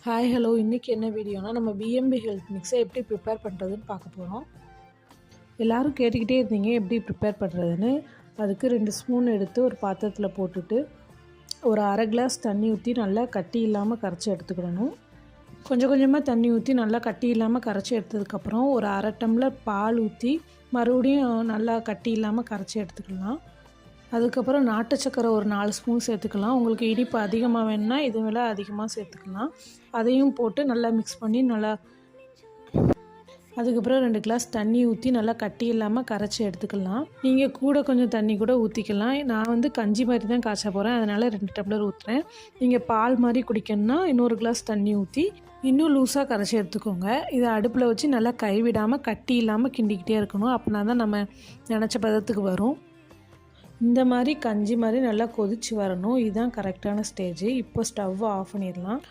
Hi hello இன்றைக்கி என்ன வீடியோனா நம்ம பிஎம்பி ஹெல்த் மிக்ஸை எப்படி ப்ரிப்பேர் பண்ணுறதுன்னு பார்க்க போகிறோம். எல்லோரும் கேட்டுக்கிட்டே இருந்தீங்க எப்படி ப்ரிப்பேர் பண்ணுறதுன்னு. அதுக்கு 2 ஸ்பூன் எடுத்து ஒரு பாத்திரத்தில் போட்டுட்டு ஒரு அரை கிளாஸ் தண்ணி ஊற்றி நல்லா கட்டி இல்லாமல் கரைச்சி எடுத்துக்கிடணும். கொஞ்சம் கொஞ்சமாக தண்ணி ஊற்றி நல்லா கட்டி இல்லாமல் கரைச்சி எடுத்ததுக்கப்புறம் ஒரு அரை டம்ளர் பால் ஊற்றி மறுபடியும் நல்லா கட்டி இல்லாமல் கரைச்சி எடுத்துக்கலாம். அதுக்கப்புறம் நாட்டு சக்கரை ஒரு 4 ஸ்பூன் சேர்த்துக்கலாம். உங்களுக்கு இனிப்பு அதிகமாக வேணும்னா இது விட அதிகமாக சேர்த்துக்கலாம். அதையும் போட்டு நல்லா மிக்ஸ் பண்ணி அதுக்கப்புறம் 2 கிளாஸ் தண்ணி ஊற்றி நல்லா கட்டி இல்லாமல் கரைச்சி எடுத்துக்கலாம். நீங்கள் கூட கொஞ்சம் தண்ணி கூட ஊற்றிக்கலாம். நான் கஞ்சி மாதிரி தான் காய்ச்ச போகிறேன், அதனால் 2 டம்ளர் ஊற்றுறேன். நீங்கள் பால் மாதிரி குடிக்கணும்னா இன்னொரு கிளாஸ் தண்ணி ஊற்றி இன்னும் லூஸாக கரைச்சி எடுத்துக்கோங்க. இதை அடுப்பில் வச்சு நல்லா கைவிடாமல் கட்டி இல்லாமல் கிண்டிக்கிட்டே இருக்கணும். அப்படின்னா தான் நம்ம நினச்ச பதத்துக்கு வரும். இந்த மாதிரி கஞ்சி மாதிரி நல்லா கொதித்து வரணும். இதுதான் கரெக்டான ஸ்டேஜ். இப்போ ஸ்டவ்வை ஆஃப் பண்ணிடலாம்.